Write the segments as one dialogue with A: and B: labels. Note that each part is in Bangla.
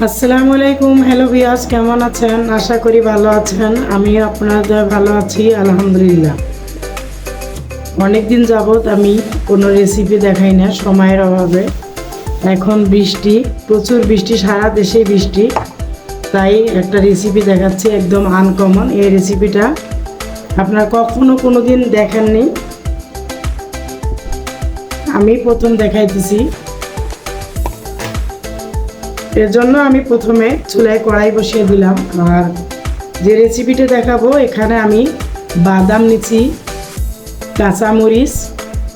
A: আসসালামু আলাইকুম। হ্যালো ভিউয়ার্স, কেমন আছেন? আশা করি ভালো আছেন। আমি আপনাদের ভালো আছি আলহামদুলিল্লাহ। অনেক দিন যাবত আমি কোনো রেসিপি দেখাই না সময়ের অভাবে। এখন বৃষ্টি, প্রচুর বৃষ্টি, সারা দেশে বৃষ্টি, তাই একটা রেসিপি দেখাচ্ছি একদম আনকমন। এই রেসিপিটা আপনারা কখনো কোনো দিন দেখেননি, আমি প্রথম দেখাইতেছি। এর জন্য আমি প্রথমে চুলায় কড়াই বসিয়ে দিলাম। আর যে রেসিপিটা দেখাবো, এখানে আমি বাদাম নিচ্ছি, কাঁচামরিচ,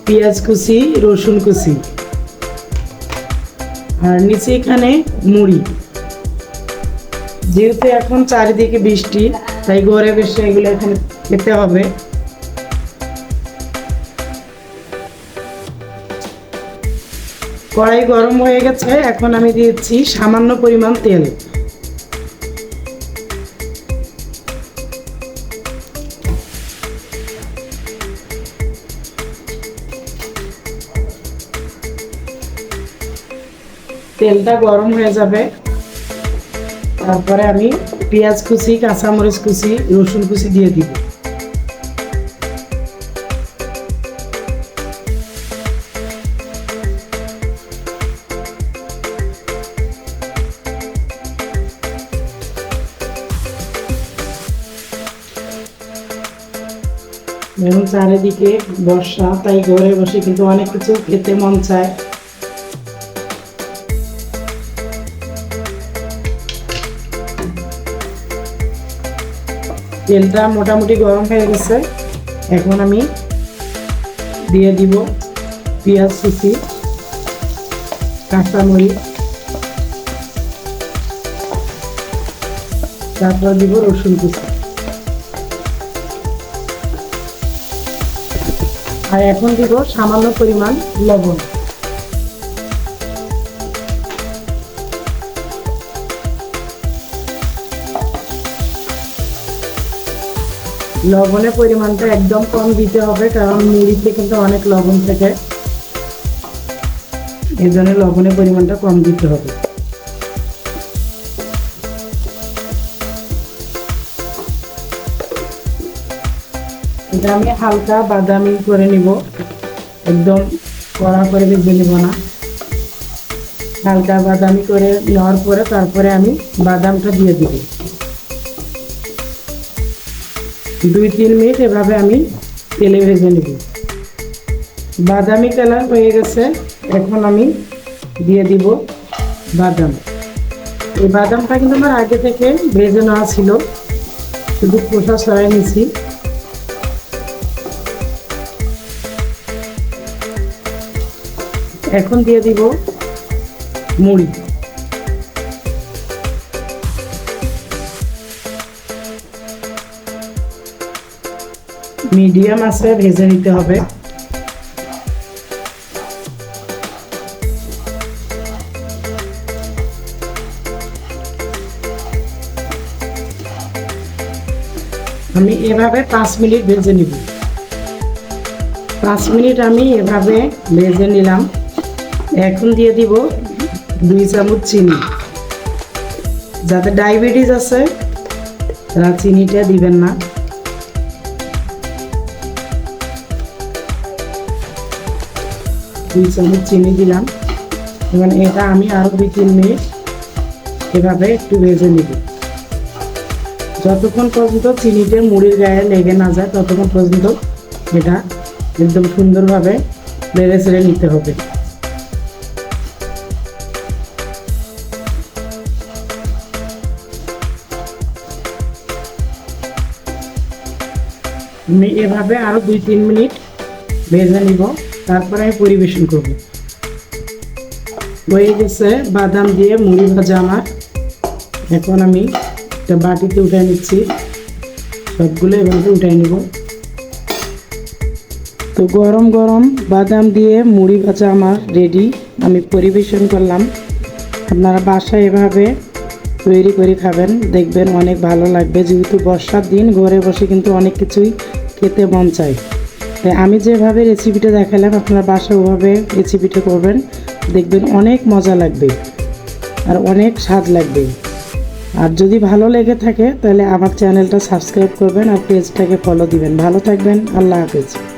A: পেঁয়াজ কুচি, রসুন কুচি, আর নিচে এখানে মুড়ি। যেহেতু এখন চারিদিকে বৃষ্টি, তাই ঘরে বসে এগুলো এখানে খেতে হবে। কড়াই গরম হয়ে গেছে, এখন আমি দিয়েছি সামান্য পরিমাণ তেল। তেলটা গরম হয়ে যাবে, তারপরে আমি পেঁয়াজ কুচি, কাঁচামরিচ কুচি, রসুন কুচি দিয়ে দিব। এবং চারিদিকে বর্ষা, তাই ঘরে বসে কিন্তু অনেক কিছু খেতে মন চায়। তেলটা মোটামুটি গরম হয়ে গেছে, এখন আমি দিয়ে দিব পেঁয়াজ কুচি, কাঁচামরিচ, তারপর দিব রসুন কুচি, আর এখন দিব সামান্য পরিমাণ লবণ। লবণের পরিমাণটা একদম কম দিতে হবে, কারণ মুড়িতে কিন্তু অনেক লবণ থাকে, এই জন্য লবণের পরিমাণটা কম দিতে হবে। এটা আমি হালকা বাদামি করে নিব, একদম কড়া করে ভেজে নিব না। হালকা বাদামি করে নেওয়ার পরে তারপরে আমি বাদামটা দিয়ে দিব। 2-3 মিনিট এভাবে আমি তেলে ভেজে নেব। বাদামি কালার হয়ে গেছে, এখন আমি দিয়ে দিব বাদাম। এই বাদামটা কিন্তু আমার আগে থেকে ভেজে নেওয়া ছিল, শুধু খোসা সরাই নিয়েছি। এখন দিয়ে দিব মুড়ি। মিডিয়াম আঁচে ভেজে নিতে হবে। আমি এভাবে 5 মিনিট ভেজে নিব। 5 মিনিট আমি এভাবে ভেজে নিলাম। এখন দিয়ে দিব 2 চামচ চিনি। যাদের ডায়াবেটিস আছে তারা চিনিটা দিবেন না। দুই চামচ চিনি দিলাম। এবং এটা আমি আরো 2-3 মিনিট এভাবে একটু ভেজে নিব। যতক্ষণ পর্যন্ত চিনিতে মুড়ির গায়ে লেগে না যায় ততক্ষণ পর্যন্ত এটা একদম সুন্দরভাবে নেড়ে চেড়ে নিতে হবে। আমি এভাবে আরো 2-3 মিনিট ভেজে নিব, তারপরে আমি পরিবেশন করব। হয়ে গেছে বাদাম দিয়ে মুড়ি ভাজা আমার। এখন আমি একটা বাটিতে উঠে নিচ্ছি, সবগুলো এভাবে উঠে নিব। তো গরম গরম বাদাম দিয়ে মুড়ি ভাজা আমার রেডি, আমি পরিবেশন করলাম। আপনারা বাসায় এভাবে তৈরি করে খাবেন, দেখবেন অনেক ভালো লাগবে। যেহেতু বর্ষার দিন, ঘরে বসে কিন্তু অনেক কিছুই খেতে মন চায়। তাই আমি যেভাবে রেসিপিটা দেখালাম আপনারা বাসায় ওভাবে রেসিপিটা করবেন, দেখবেন অনেক মজা লাগবে। আর অনেক স্বাদ লাগবে। আর যদি ভালো লেগে থাকে তাহলে আমার চ্যানেলটা সাবস্ক্রাইব করবেন আর পেজটাকে ফলো দিবেন। ভালো থাকবেন, আল্লাহ হাফেজ।